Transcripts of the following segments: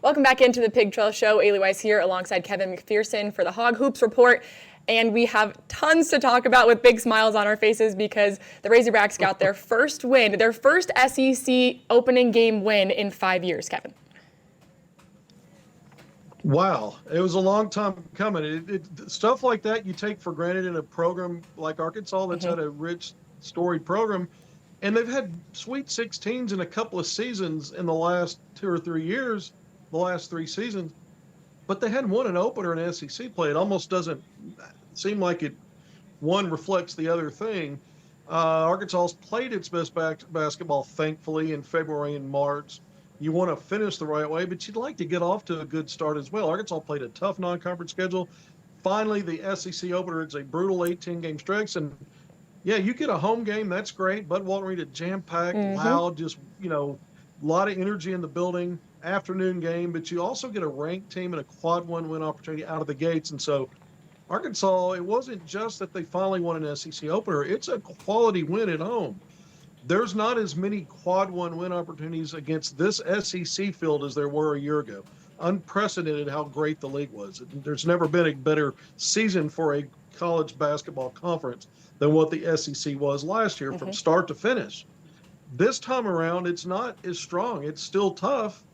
Welcome back into the Pig Trail Show. Ailey Weiss here alongside Kevin McPherson for the Hog Hoops Report. And we have tons to talk about with big smiles on our faces because the Razorbacks got their first win, their first SEC opening game win in 5 years, Kevin. Wow, it was a long time coming. Stuff like that you take for granted in a program like Arkansas that's had a rich, storied program. And they've had Sweet 16s in a couple of seasons in the last 2 or 3 years, the last 3 seasons. But they hadn't won an opener in SEC play. It almost doesn't seem like one reflects the other thing. Arkansas's played its best basketball, thankfully, in February and March. You want to finish the right way, but you'd like to get off to a good start as well. Arkansas played a tough non-conference schedule. Finally, the SEC opener, it's a brutal 18-game stretch. And, yeah, you get a home game, that's great. Bud Walton Arena, jam-packed, loud, just, a lot of energy in the building, afternoon game. But you also get a ranked team and a quad one win opportunity out of the gates. And so Arkansas, it wasn't just that they finally won an SEC opener. It's a quality win at home. There's not as many quad one win opportunities against this SEC field as there were a year ago. Unprecedented how great the league was. There's never been a better season for a college basketball conference than what the SEC was last year from start to finish. This time around, it's not as strong. It's still tough.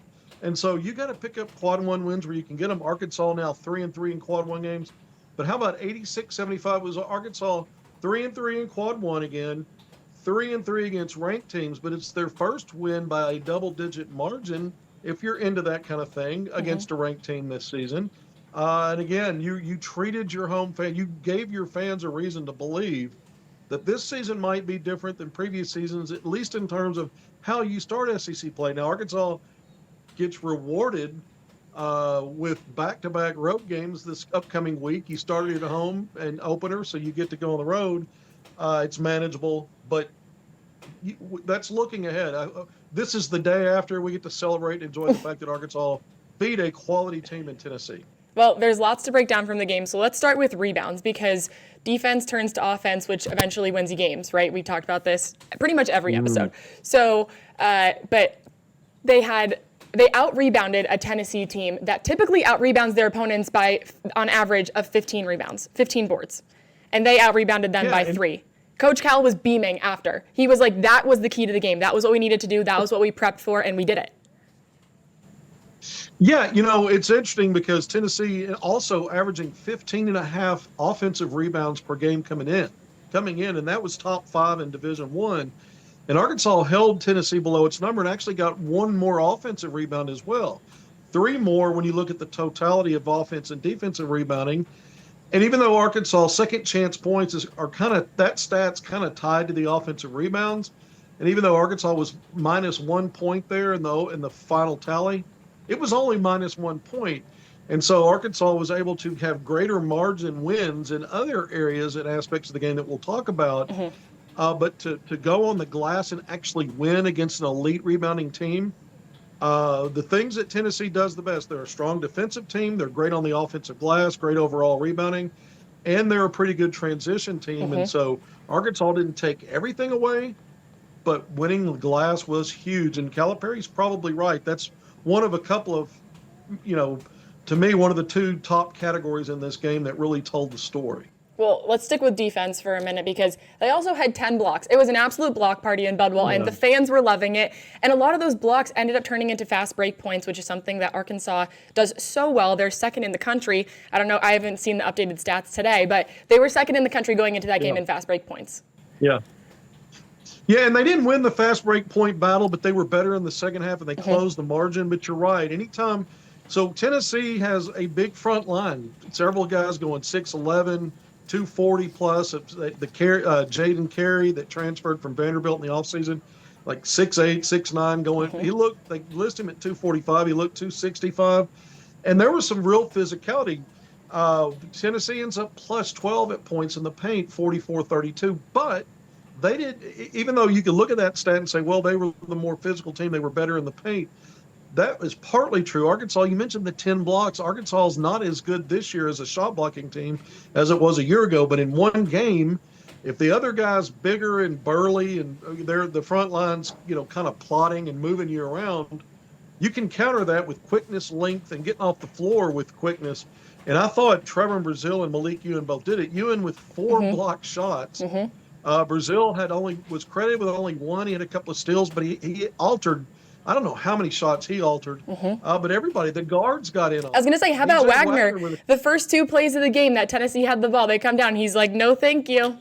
And so you got to pick up quad one wins where you can get them. Arkansas now 3-3 in quad one games. But how about 86-75 was Arkansas 3-3 in quad one again, 3-3 against ranked teams, but it's their first win by a double-digit margin, if you're into that kind of thing, against a ranked team this season. And again, you treated your home fan, you gave your fans a reason to believe that this season might be different than previous seasons, at least in terms of how you start SEC play. Now, Arkansas gets rewarded with back-to-back road games this upcoming week. You started at home and opener, so you get to go on the road. It's manageable, but that's looking ahead. This is the day after we get to celebrate and enjoy the fact that Arkansas beat a quality team in Tennessee. Well, there's lots to break down from the game, so let's start with rebounds because defense turns to offense, which eventually wins you games, right? We talked about this pretty much every episode. So, but they out-rebounded a Tennessee team that typically out-rebounds their opponents by, on average, of 15 rebounds, 15 boards. And they out-rebounded them by 3. Coach Cal was beaming after. He was like, that was the key to the game. That was what we needed to do. That was what we prepped for, and we did it. Yeah, it's interesting because Tennessee also averaging 15.5 offensive rebounds per game coming in, and that was top 5 in Division I. And Arkansas held Tennessee below its number and actually got 1 more offensive rebound as well. 3 more when you look at the totality of offense and defensive rebounding. And even though Arkansas' second chance points that stat's kind of tied to the offensive rebounds, and even though Arkansas was minus 1 point there in the final tally, it was only minus 1 point. And so Arkansas was able to have greater margin wins in other areas and aspects of the game that we'll talk about. But to go on the glass and actually win against an elite rebounding team, the things that Tennessee does the best, they're a strong defensive team. They're great on the offensive glass, great overall rebounding, and they're a pretty good transition team. And so Arkansas didn't take everything away, but winning the glass was huge. And Calipari's probably right. That's one of a couple of, to me, one of the 2 top categories in this game that really told the story. Well, let's stick with defense for a minute because they also had 10 blocks. It was an absolute block party in Budwell, and the fans were loving it. And a lot of those blocks ended up turning into fast break points, which is something that Arkansas does so well. They're second in the country. I don't know, I haven't seen the updated stats today, but they were second in the country going into that game in fast break points. Yeah, and they didn't win the fast break point battle, but they were better in the second half, and they closed the margin. But you're right. Anytime, so Tennessee has a big front line. Several guys going 6'11", 240 plus. Jaden Carey that transferred from Vanderbilt in the offseason, like 6'8", 6'9", going. They list him at 245. He looked 265, and there was some real physicality. Tennessee ends up plus 12 at points in the paint, 44-32, but they did, even though you could look at that stat and say, well, they were the more physical team, they were better in the paint. That is partly true. Arkansas, you mentioned the 10 blocks. Arkansas is not as good this year as a shot blocking team as it was a year ago. But in one game, if the other guy's bigger and burly and they're the front line's, kind of plotting and moving you around, you can counter that with quickness, length, and getting off the floor with quickness. And I thought Trevor Brazile and Malik Euan both did it. Euan with 4 blocked shots. Brazile was credited with only 1. He had a couple of steals, but he altered. I don't know how many shots he altered, but everybody, the guards got in on it. I was going to say, how about Wagner? The first 2 plays of the game that Tennessee had the ball, they come down. He's like, no, thank you.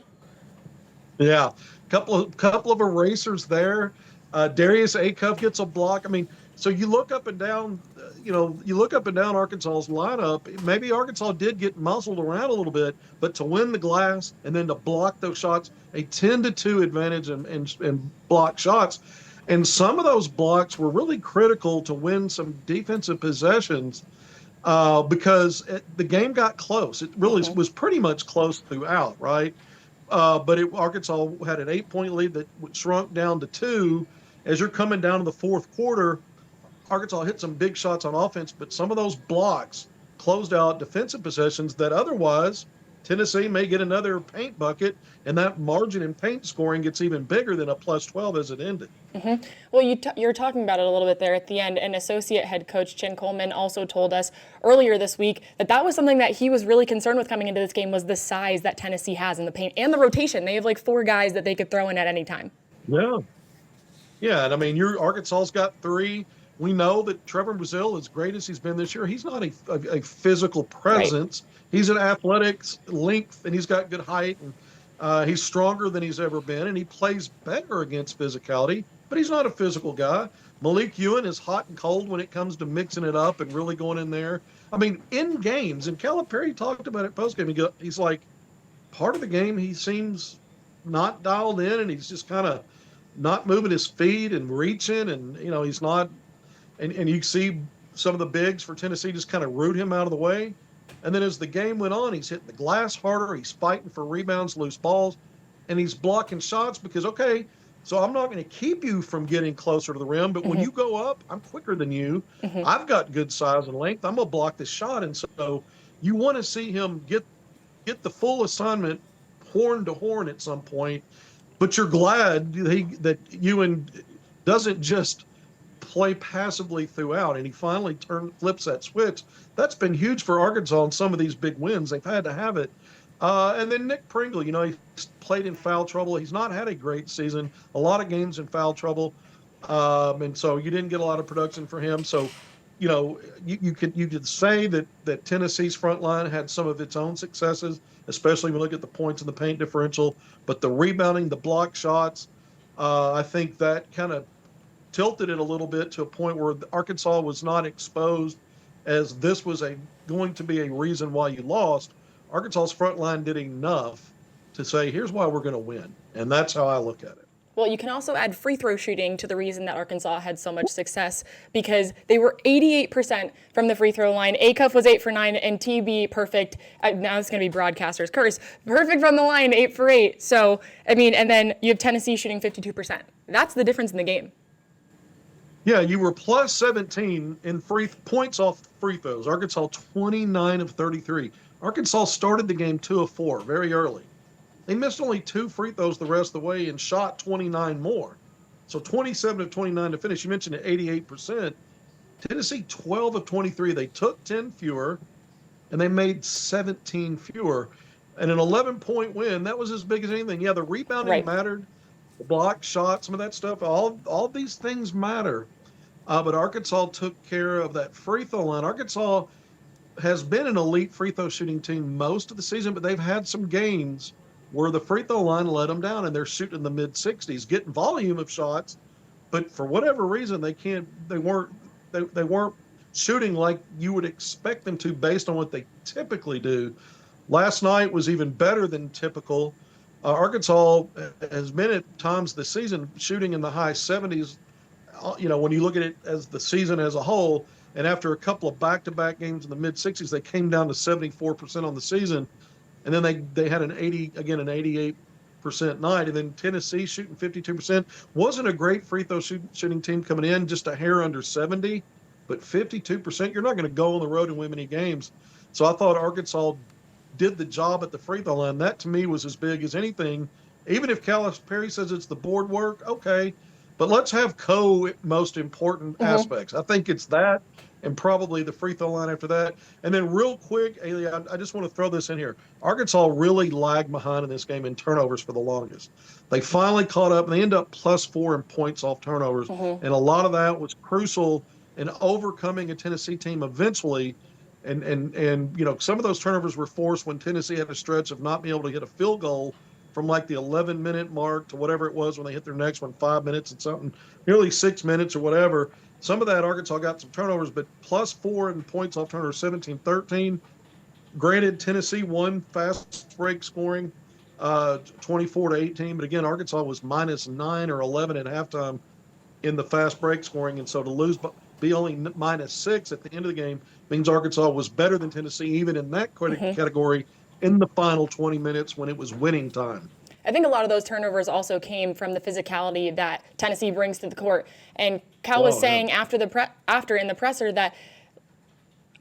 Yeah, couple of erasers there. Darius Acuff gets a block. I mean, so you look up and down, Arkansas's lineup. Maybe Arkansas did get muscled around a little bit, but to win the glass and then to block those shots, a 10-2 advantage and block shots. And some of those blocks were really critical to win some defensive possessions because the game got close. It really was pretty much close throughout, right? But Arkansas had an 8-point lead that shrunk down to 2. As you're coming down to the fourth quarter, Arkansas hit some big shots on offense, but some of those blocks closed out defensive possessions that otherwise Tennessee may get another paint bucket, and that margin in paint scoring gets even bigger than a plus 12 as it ended. Well, you're talking about it a little bit there at the end, and associate head coach Chin Coleman also told us earlier this week that was something that he was really concerned with coming into this game, was the size that Tennessee has in the paint and the rotation. They have like 4 guys that they could throw in at any time. Yeah, and I mean, Arkansas's got 3. We know that Trevor Brazile, as great as he's been this year, he's not a physical presence. Right. He's an athletics length, and he's got good height, and he's stronger than he's ever been, and he plays better against physicality, but he's not a physical guy. Malik Euan is hot and cold when it comes to mixing it up and really going in there. I mean, in games, and Calipari talked about it postgame, he's like, part of the game he seems not dialed in, and he's just kind of not moving his feet and reaching, and, he's not – and you see some of the bigs for Tennessee just kind of root him out of the way. And then as the game went on, he's hitting the glass harder. He's fighting for rebounds, loose balls, and he's blocking shots because, okay, so I'm not going to keep you from getting closer to the rim, but when you go up, I'm quicker than you. I've got good size and length. I'm going to block this shot. And so you want to see him get the full assignment horn to horn at some point, but you're glad that Euan doesn't just play passively throughout, and he finally flips that switch. That's been huge for Arkansas in some of these big wins. They've had to have it. And then Nick Pringle, he's played in foul trouble. He's not had a great season. A lot of games in foul trouble, and so you didn't get a lot of production for him. So, you could say that Tennessee's front line had some of its own successes, especially when you look at the points in the paint differential. But the rebounding, the block shots, I think that kind of tilted it a little bit to a point where Arkansas was not exposed as this was going to be a reason why you lost. Arkansas's front line did enough to say, here's why we're going to win. And that's how I look at it. Well, you can also add free throw shooting to the reason that Arkansas had so much success, because they were 88% from the free throw line. Acuff was 8 for 9, and TB perfect. Now it's going to be broadcaster's curse. Perfect from the line, 8 for 8. So, I mean, and then you have Tennessee shooting 52%. That's the difference in the game. Yeah, you were plus 17 in points off free throws. Arkansas 29 of 33. Arkansas started the game 2 of 4 very early. They missed only 2 free throws the rest of the way and shot 29 more. So 27 of 29 to finish. You mentioned it, 88%. Tennessee 12 of 23. They took 10 fewer, and they made 17 fewer. And an 11-point win, that was as big as anything. Yeah, the rebounding mattered. The block shot, some of that stuff, all these things matter. But Arkansas took care of that free throw line. Arkansas has been an elite free throw shooting team most of the season, but they've had some games where the free throw line let them down, and they're shooting in the mid-60s, getting volume of shots, but for whatever reason they weren't shooting like you would expect them to based on what they typically do. Last night was even better than typical. Arkansas has been at times this season shooting in the high 70s, when you look at it as the season as a whole, and after a couple of back-to-back games in the mid-60s, they came down to 74% on the season, and then they had an 88% night, and then Tennessee shooting 52%. Wasn't a great free throw shooting team coming in, just a hair under 70, but 52%, you're not going to go on the road and win many games. So I thought Arkansas did the job at the free throw line. That to me was as big as anything. Even if Calipari says it's the board work, okay, But let's have most important aspects. I think it's that and probably the free throw line after that. And then real quick, Ailey, I just want to throw this in here. Arkansas really lagged behind in this game in turnovers for the longest. They finally caught up, and they end up +4 in points off turnovers. And a lot of that was crucial in overcoming a Tennessee team eventually. And some of those turnovers were forced when Tennessee had a stretch of not being able to hit a field goal from like the 11-minute mark to whatever it was when they hit their next one, 5 minutes and something, nearly 6 minutes or whatever. Some of that Arkansas got some turnovers, but +4 in points off turnovers, 17-13. Granted, Tennessee won fast break scoring, 24-18. But again, Arkansas was -9 or 11 at halftime in the fast break scoring. And so to lose, be only -6 at the end of the game means Arkansas was better than Tennessee, even in that category, in the final 20 minutes when it was winning time. I think a lot of those turnovers also came from the physicality that Tennessee brings to the court. And Cal was saying after in the presser that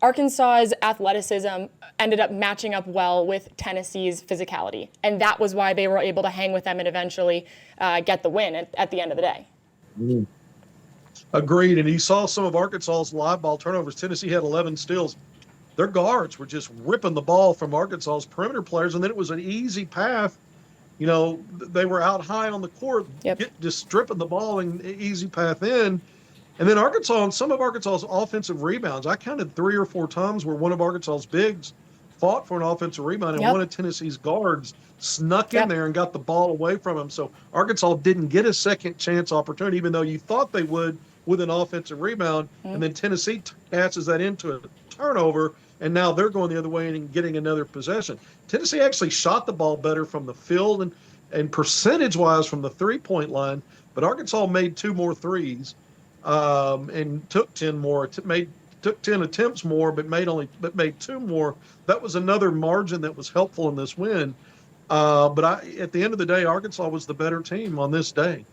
Arkansas's athleticism ended up matching up well with Tennessee's physicality. And that was why they were able to hang with them and eventually get the win at the end of the day. Mm. Agreed. And you saw some of Arkansas's live ball turnovers. Tennessee had 11 steals. Their guards were just ripping the ball from Arkansas's perimeter players, and then it was an easy path. They were out high on the court, just stripping the ball and easy path in. And then Arkansas, on some of Arkansas's offensive rebounds, I counted 3 or 4 times where one of Arkansas's bigs fought for an offensive rebound, and one of Tennessee's guards snuck in there and got the ball away from him. So Arkansas didn't get a second chance opportunity, even though you thought they would with an offensive rebound. And then Tennessee passes that into a turnover, and now they're going the other way and getting another possession. Tennessee actually shot the ball better from the field and percentage-wise from the three-point line, but Arkansas made 2 more threes and took 10 more. Took 10 attempts more, but made 2 more. That was another margin that was helpful in this win. But at the end of the day, Arkansas was the better team on this day.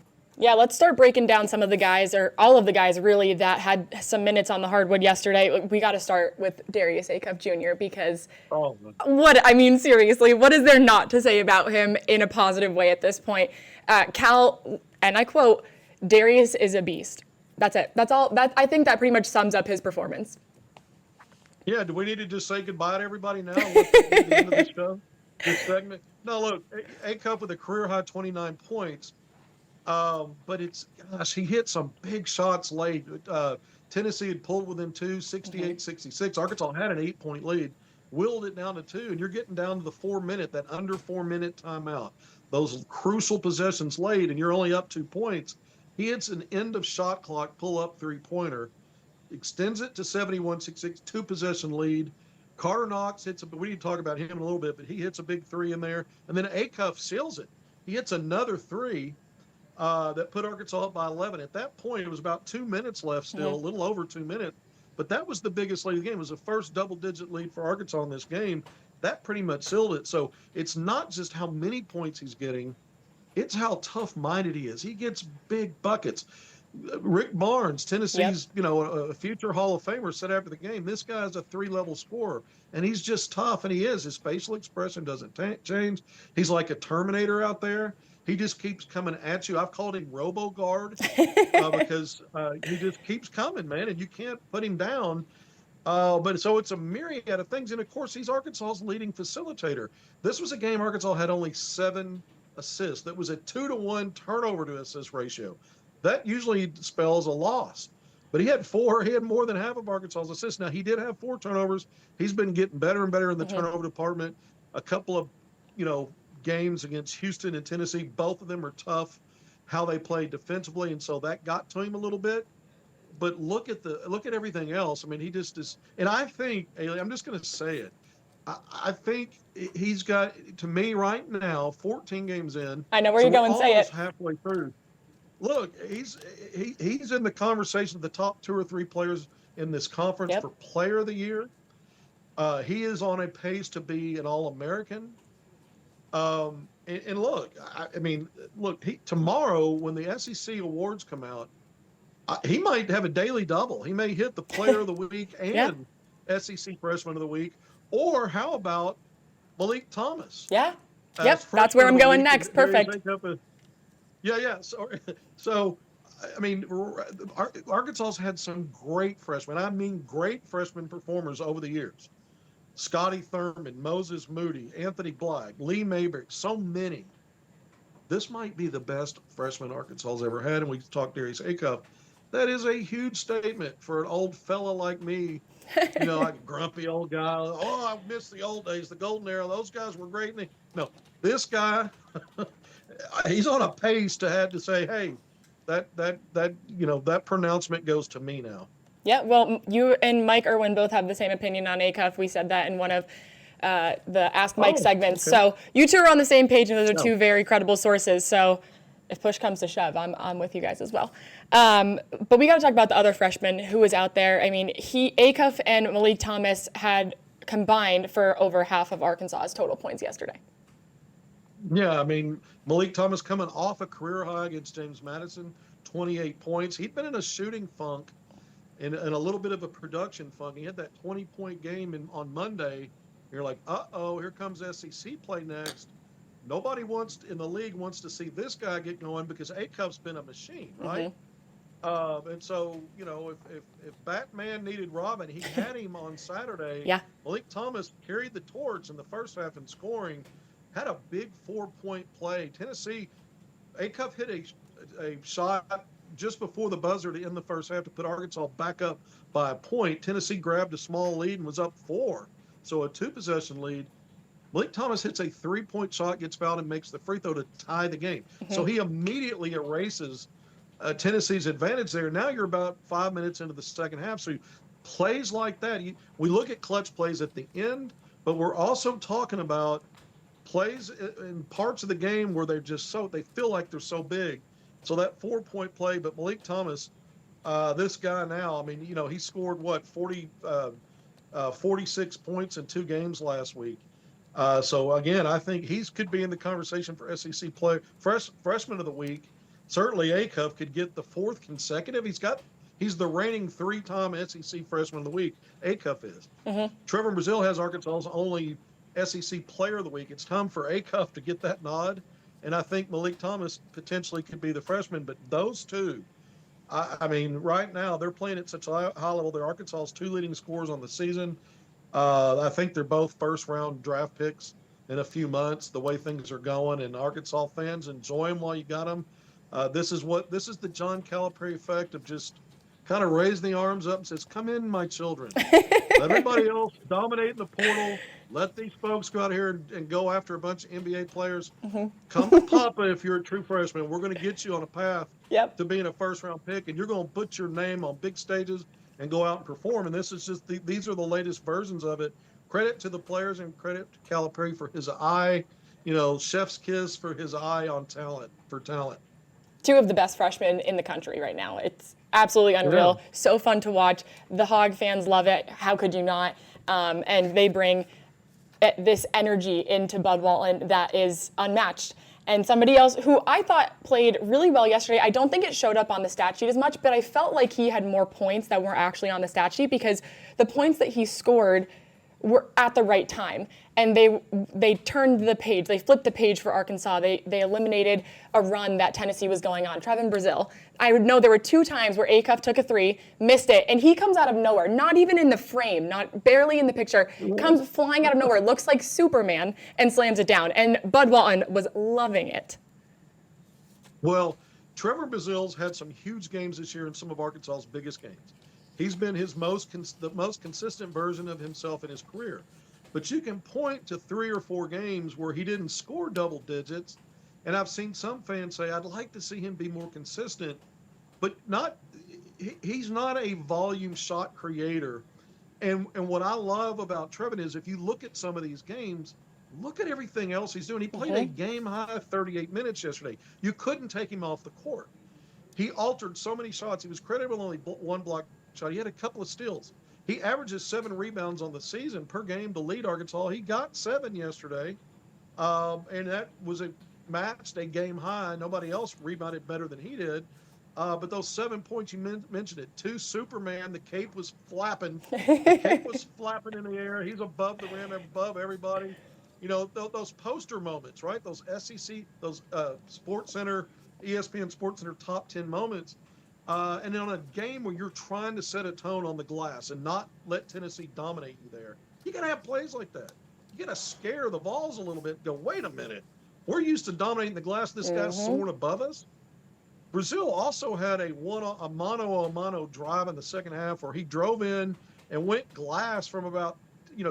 Yeah, let's start breaking down some of the guys, or all of the guys really, that had some minutes on the hardwood yesterday. We got to start with Darius Acuff Jr. because seriously, what is there not to say about him in a positive way at this point? Cal, and I quote, "Darius is a beast." That's it. That's all. I think that pretty much sums up his performance. Yeah, do we need to just say goodbye to everybody now? What's the end of the show? This segment? No, look, Acuff with a career-high 29 points. But he hit some big shots late. Tennessee had pulled within 2, 68-66. Arkansas had an 8-point lead, willed it down to 2, and you're getting down to the 4-minute, that under 4-minute timeout. Those crucial possessions late, and you're only up 2 points. He hits an end of shot clock pull-up three-pointer, extends it to 71-66, 2-possession lead. Carter Knox hits we need to talk about him in a little bit, but he hits a big 3 in there, and then Acuff seals it. He hits another 3. That put Arkansas up by 11. At that point, it was about 2 minutes left still, a little over 2 minutes. But that was the biggest lead of the game. It was the first double-digit lead for Arkansas in this game. That pretty much sealed it. So it's not just how many points he's getting, it's how tough-minded he is. He gets big buckets. Rick Barnes, Tennessee's a future Hall of Famer, said after the game, this guy's a 3-level scorer, and he's just tough, and he is. His facial expression doesn't change. He's like a Terminator out there. He just keeps coming at you. I've called him Robo-Guard because he just keeps coming, man, and you can't put him down. But so it's a myriad of things. And, of course, he's Arkansas's leading facilitator. This was a game Arkansas had only 7 assists. That was a 2-to-1 turnover to assist ratio. That usually spells a loss. But he had 4. He had more than half of Arkansas's assists. Now, he did have 4 turnovers. He's been getting better and better in the turnover department. A couple of, games against Houston and Tennessee, both of them are tough, how they played defensively, and so that got to him a little bit. But look at everything else. I mean, he just is, and I think, Ailey, I'm just going to say it. I think he's got, to me right now, 14 games in. I know where you're going. Say it. Halfway through. Look, he's in the conversation of the top 2 or 3 players in this conference for Player of the Year. He is on a pace to be an All-American. And look, tomorrow when the SEC awards come out, he might have a daily double. He may hit the Player of the Week and SEC Freshman of the Week. Or how about Malik Thomas? Yeah. Yep. That's where I'm going next. Perfect. Yeah. So I mean, Arkansas's had some great freshmen. I mean, great freshman performers over the years. Scotty Thurman, Moses Moody, Anthony Black, Lee Mayberry, so many. This might be the best freshman Arkansas's ever had, and we talked Darius Acuff. That is a huge statement for an old fella like me, like a grumpy old guy. Oh, I miss the old days, the golden era. Those guys were great. No, this guy, he's on a pace to have to say, hey, that pronouncement goes to me now. Yeah, well, you and Mike Euan both have the same opinion on Acuff. We said that in one of the Ask Mike segments. Okay. So you two are on the same page, and those are two very credible sources. So if push comes to shove, I'm with you guys as well. But we got to talk about the other freshman who was out there. I mean, Acuff and Malik Thomas had combined for over half of Arkansas's total points yesterday. Yeah, I mean, Malik Thomas coming off a career high against James Madison, 28 points. He'd been in a shooting funk and a little bit of a production funk. He had that 20-point game on Monday. You're like, uh-oh, here comes SEC play next. Nobody in the league wants to see this guy get going because Acuff's been a machine, right? Mm-hmm. And so, if Batman needed Robin, he had him on Saturday. Yeah. Malik Thomas carried the torch in the first half in scoring, had a big 4-point play. Tennessee, Acuff hit a shot just before the buzzer to end the first half to put Arkansas back up by a point. Tennessee grabbed a small lead and was up 4. So a 2-possession lead. Malik Thomas hits a 3-point shot, gets fouled, and makes the free throw to tie the game. Mm-hmm. So he immediately erases Tennessee's advantage there. Now you're about 5 minutes into the second half. So plays like that, we look at clutch plays at the end, but we're also talking about plays in parts of the game where they feel like they're so big. So that 4-point play, but Malik Thomas, this guy now, I mean, he scored 46 points in 2 games last week. So again, I think he could be in the conversation for SEC freshman of the week. Certainly Acuff could get the 4th consecutive. He's the reigning 3-time SEC freshman of the week. Acuff is. Mm-hmm. Trevor Brazile has Arkansas's only SEC player of the week. It's time for Acuff to get that nod. And I think Malik Thomas potentially could be the freshman, but those two, I mean, right now they're playing at such a high level. They're Arkansas's 2 leading scorers on the season. I think they're both first-round draft picks in a few months, the way things are going, and Arkansas fans enjoy them while you got them. This is the John Calipari effect of just kind of raise the arms up and says, come in, my children. Let everybody else dominate in the portal. Let these folks go out here and go after a bunch of NBA players. Mm-hmm. Come to Papa if you're a true freshman. We're going to get you on a path to being a first-round pick, and you're going to put your name on big stages and go out and perform. And this is just these are the latest versions of it. Credit to the players and credit to Calipari for his eye, chef's kiss for his eye on talent. 2 of the best freshmen in the country right now. It's absolutely unreal. Yeah. So fun to watch. The Hog fans love it. How could you not? And they bring this energy into Bud Walton that is unmatched. And somebody else who I thought played really well yesterday, I don't think it showed up on the stat sheet as much, but I felt like he had more points that weren't actually on the stat sheet because the points that he scored were at the right time. And they turned the page. They flipped the page for Arkansas. They eliminated a run that Tennessee was going on. Trevor Brazile. I would know there were 2 times where Acuff took a 3, missed it, and he comes out of nowhere, not even in the frame, not barely in the picture, comes flying out of nowhere, looks like Superman, and slams it down. And Bud Walton was loving it. Well, Trevor Brazile's had some huge games this year in some of Arkansas's biggest games. He's been the most consistent version of himself in his career. But you can point to 3 or 4 games where he didn't score double digits. And I've seen some fans say, I'd like to see him be more consistent, but he's not a volume shot creator. And what I love about Trevin is if you look at some of these games, look at everything else he's doing. He played a game-high 38 minutes yesterday. You couldn't take him off the court. He altered so many shots. He was credited with only 1 block shot. He had a couple of steals. He averages 7 rebounds on the season per game to lead Arkansas. He got 7 yesterday, and that was matched a game high. Nobody else rebounded better than he did. But those 7 points, you mentioned it, 2 Superman, the cape was flapping. The cape was flapping in the air. He's above the rim, above everybody. Those poster moments, right? Those SEC, those Sports Center, ESPN Sports Center top 10 moments. And on a game where you're trying to set a tone on the glass and not let Tennessee dominate you there, you got to have plays like that. You got to scare the balls a little bit. Go, wait a minute. We're used to dominating the glass. This guy's soaring above us. Brazil also had a mano drive in the second half where he drove in and went glass from about,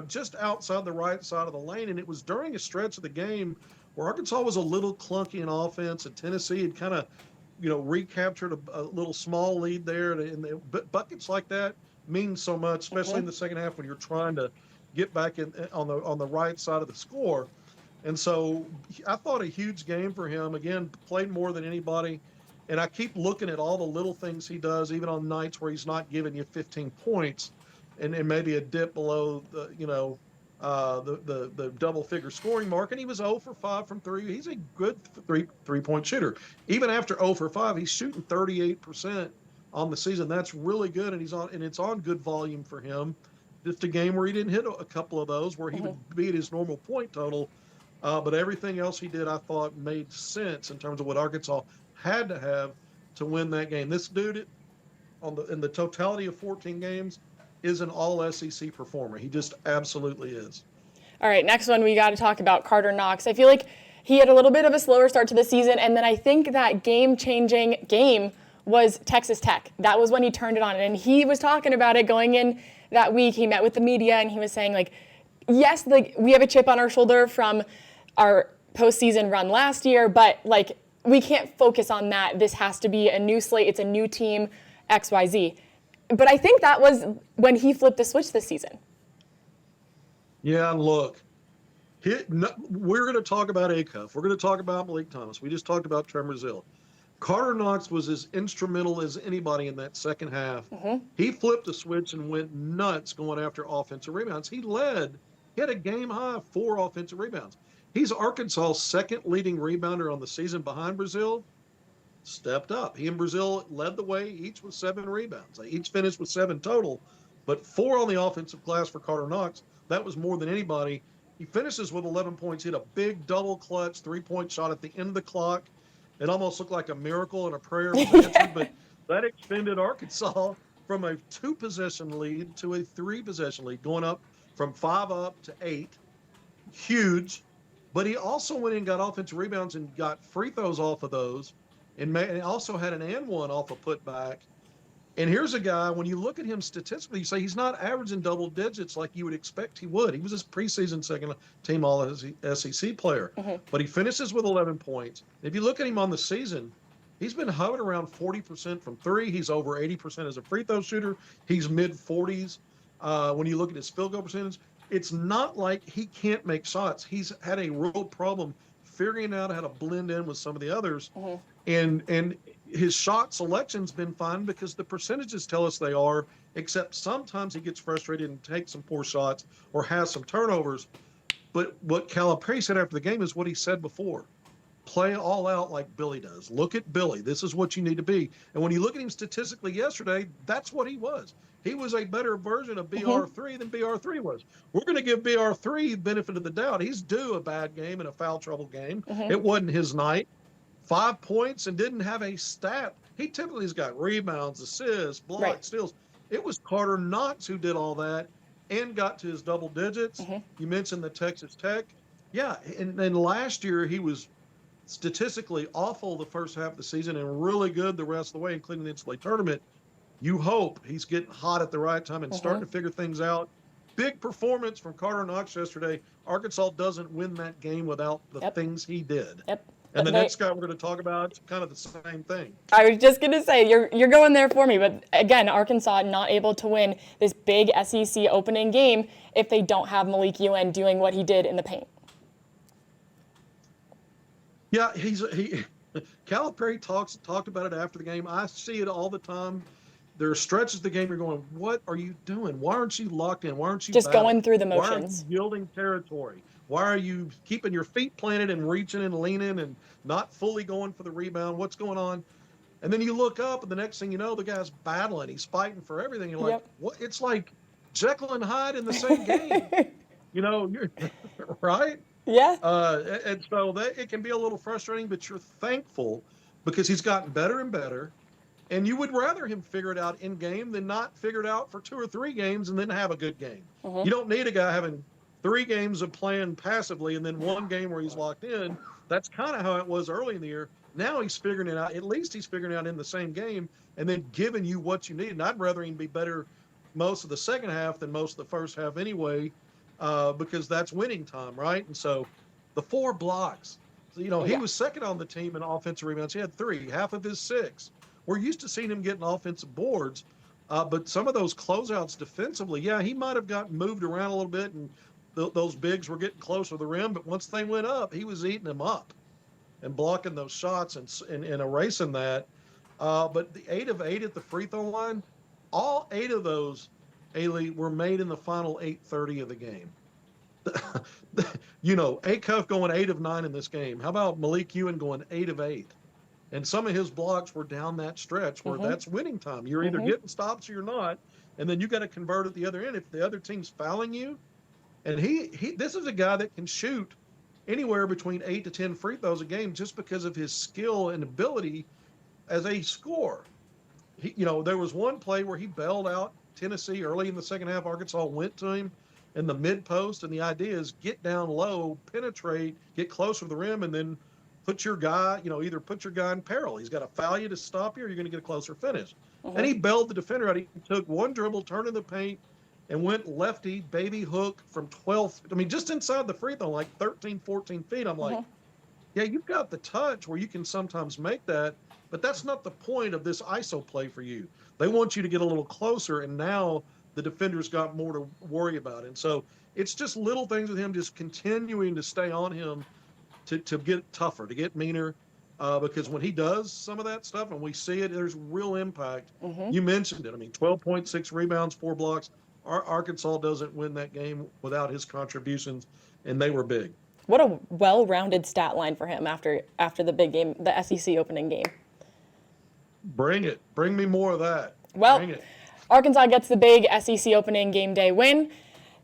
just outside the right side of the lane. And it was during a stretch of the game where Arkansas was a little clunky in offense and Tennessee had kind of, recaptured a little small lead there. And buckets like that mean so much, especially in the second half when you're trying to get back in on the right side of the score. And so I thought a huge game for him. Again, played more than anybody. And I keep looking at all the little things he does, even on nights where he's not giving you 15 points and maybe a dip below the, the double-figure scoring mark. And he was 0 for 5 from 3. He's a good three-point shooter. Even after 0 for 5, he's shooting 38% on the season. That's really good, and it's on good volume for him. Just a game where he didn't hit a couple of those where he would beat his normal point total. But everything else he did, I thought, made sense in terms of what Arkansas had to have to win that game. This dude, in the totality of 14 games, is an all-SEC performer. He just absolutely is. All right, next one we got to talk about Carter Knox. I feel like he had a little bit of a slower start to the season, and then I think that game-changing game was Texas Tech. That was when he turned it on, and he was talking about it going in that week. He met with the media, and he was saying, yes, we have a chip on our shoulder from our postseason run last year, but, we can't focus on that. This has to be a new slate. It's a new team, XYZ. But I think that was when he flipped the switch this season. Yeah, look, we're going to talk about Acuff. We're going to talk about Malik Thomas. We just talked about Trevor Brazile. Carter Knox was as instrumental as anybody in that second half. He flipped the switch and went nuts going after offensive rebounds. He had a game-high 4 offensive rebounds. He's Arkansas' second leading rebounder on the season behind Brazile. Stepped up. He and Brazile led the way, each with 7 rebounds. They each finished with 7 total, but 4 on the offensive glass for Carter Knox. That was more than anybody. He finishes with 11 points, hit a big double clutch 3-point shot at the end of the clock. It almost looked like a miracle and a prayer was answered, but that extended Arkansas from a 2-possession lead to a 3-possession lead, going up from 5 up to 8. Huge. But he also went in and got offensive rebounds and got free throws off of those, and also had an and one off a putback. And here's a guy, when you look at him statistically, you say he's not averaging double digits like you would expect he would. He was a preseason second-team All-SEC player. But he finishes with 11 points. If you look at him on the season, he's been hovering around 40% from 3. He's over 80% as a free throw shooter. He's mid-40s. When you look at his field goal percentage, it's not like he can't make shots. He's had a real problem figuring out how to blend in with some of the others. And his shot selection's been fine because the percentages tell us they are, except sometimes he gets frustrated and takes some poor shots or has some turnovers. But what Calipari said after the game is what he said before. Play all out like Billy does. Look at Billy. This is what you need to be. And when you look at him statistically yesterday, that's what he was. He was a better version of BR3 than BR3 was. We're going to give BR3 the benefit of the doubt. He's due a bad game and a foul trouble game. It wasn't his night. 5 points and didn't have a stat. He typically has got rebounds, assists, blocks, steals. It was Carter Knox who did all that and got to his double digits. You mentioned the Texas Tech. Yeah, and last year he was statistically awful the first half of the season and really good the rest of the way, including the NCAA tournament. You hope he's getting hot at the right time and starting to figure things out. Big performance from Carter Knox yesterday. Arkansas doesn't win that game without the things he did. And the next guy we're going to talk about is kind of the same thing. I was just going to say, you're going there for me. But again, Arkansas not able to win this big SEC opening game if they don't have Malik Euan doing what he did in the paint. Yeah, Calipari talked about it after the game. I see it all the time. There are stretches of the game you're going, what are you doing? Why aren't you locked in? Why aren't you just going through the motions? Why are you yielding territory? Why are you keeping your feet planted and reaching and leaning and not fully going for the rebound? What's going on? And then you look up, and the next thing you know, the guy's battling. He's fighting for everything. You're like, what? It's like Jekyll and Hyde in the same game. You're right? Yeah. And so it can be a little frustrating, but you're thankful because he's gotten better and better. And you would rather him figure it out in game than not figure it out for 2 or 3 games and then have a good game. You don't need a guy having 3 games of playing passively and then 1 game where he's locked in. That's kind of how it was early in the year. Now he's figuring it out. At least he's figuring it out in the same game and then giving you what you need. And I'd rather him be better most of the second half than most of the first half anyway, because that's winning time, right? And so the 4 blocks, he was second on the team in offensive rebounds. He had 3, half of his 6. We're used to seeing him getting offensive boards, but some of those closeouts defensively, he might have gotten moved around a little bit, and those bigs were getting closer to the rim. But once they went up, he was eating them up and blocking those shots and erasing that. But the 8 of 8 at the free throw line, all 8 of those, Ailey, were made in the final 8:30 of the game. Acuff going 8 of 9 in this game. How about Malik Euan going 8 of 8? And some of his blocks were down that stretch where that's winning time. You're either getting stops or you're not, and then you got to convert at the other end. If the other team's fouling you, and this is a guy that can shoot anywhere between 8 to 10 free throws a game just because of his skill and ability as a scorer. There was one play where he bailed out Tennessee early in the second half. Arkansas went to him in the mid post, and the idea is get down low, penetrate, get closer to the rim, and then put your guy, either put your guy in peril. He's got to foul you to stop you, or you're going to get a closer finish. And he bailed the defender out. He took one dribble, turned in the paint, and went lefty, baby hook from 12. Just inside the free throw, like 13, 14 feet. I'm like, you've got the touch where you can sometimes make that, but that's not the point of this ISO play for you. They want you to get a little closer, and now the defender's got more to worry about. And so it's just little things with him just continuing to stay on him to get tougher, to get meaner, because when he does some of that stuff and we see it, there's real impact. You mentioned it. 12.6 rebounds, 4 blocks. Arkansas doesn't win that game without his contributions, and they were big. What a well-rounded stat line for him after the big game, the SEC opening game. Bring it. Bring me more of that. Well, Bring it. Arkansas gets the big SEC opening game day win.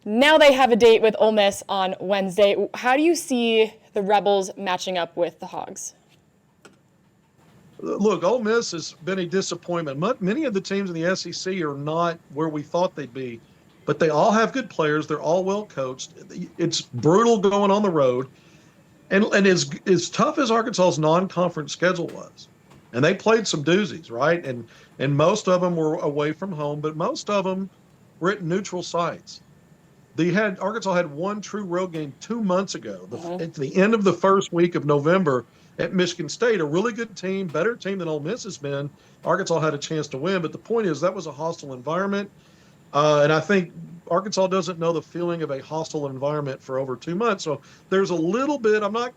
Now they have a date with Ole Miss on Wednesday. How do you see the Rebels matching up with the Hogs? Look, Ole Miss has been a disappointment. Many of the teams in the SEC are not where we thought they'd be, but they all have good players. They're all well coached. It's brutal going on the road. And as tough as Arkansas's non-conference schedule was, and they played some doozies, right? And most of them were away from home, but most of them were at neutral sites. Arkansas had one true road game 2 months ago, at the end of the first week of November at Michigan State, a really good team, better team than Ole Miss has been. Arkansas had a chance to win, but the point is that was a hostile environment. And I think Arkansas doesn't know the feeling of a hostile environment for over 2 months. So there's a little bit, I'm not,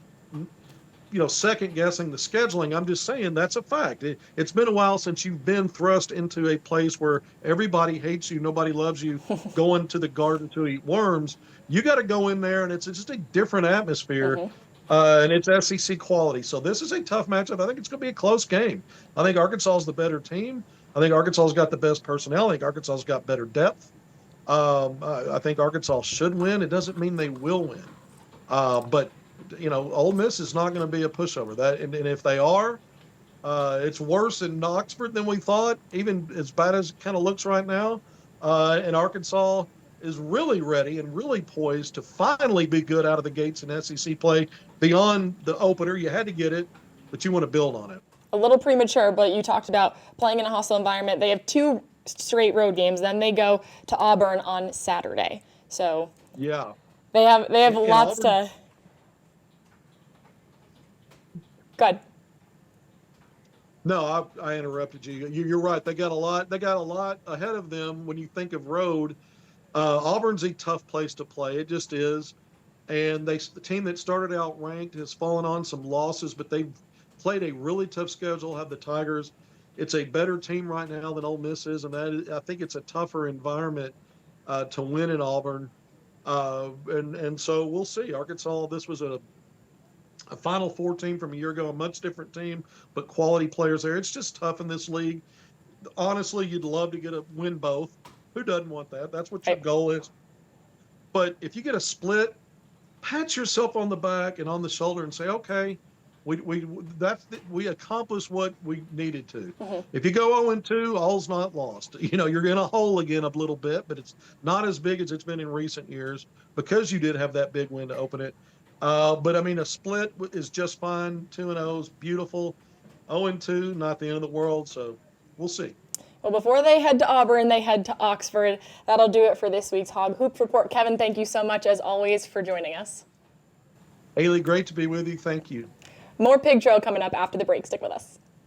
second guessing the scheduling. I'm just saying that's a fact. It's been a while since you've been thrust into a place where everybody hates you, nobody loves you, going to the garden to eat worms. You got to go in there, and it's just a different atmosphere, and it's SEC quality. So this is a tough matchup. I think it's going to be a close game. I think Arkansas is the better team. I think Arkansas's got the best personnel. I think Arkansas's got better depth. I think Arkansas should win. It doesn't mean they will win. But Ole Miss is not going to be a pushover. And if they are, it's worse in Oxford than we thought, even as bad as it kind of looks right now. And Arkansas is really ready and really poised to finally be good out of the gates in SEC play. Beyond the opener, you had to get it, but you want to build on it. A little premature, but you talked about playing in a hostile environment. They have 2 straight road games. Then they go to Auburn on Saturday. So yeah, they have lots Auburn, to. Good. No, I interrupted you. You're right. They got a lot ahead of them when you think of road. Auburn's a tough place to play. It just is. And the team that started out ranked has fallen on some losses, but they've played a really tough schedule, have the Tigers. It's a better team right now than Ole Miss is, and I think it's a tougher environment to win in Auburn. And so we'll see. Arkansas, this was a Final Four team from a year ago, a much different team, but quality players there. It's just tough in this league. Honestly, you'd love to win both. Who doesn't want that? That's what your goal is. But if you get a split, pat yourself on the back and on the shoulder and say, okay, we accomplished what we needed to. If you go 0-2, all's not lost. You're in a hole again a little bit, but it's not as big as it's been in recent years because you did have that big win to open it. But I mean, a split is just fine. 2-0 is beautiful. 0-2, not the end of the world. So we'll see. Well, before they head to Auburn, they head to Oxford. That'll do it for this week's Hog Hoop Report. Kevin, thank you so much, as always, for joining us. Haley, great to be with you. Thank you. More Pig Trail coming up after the break. Stick with us.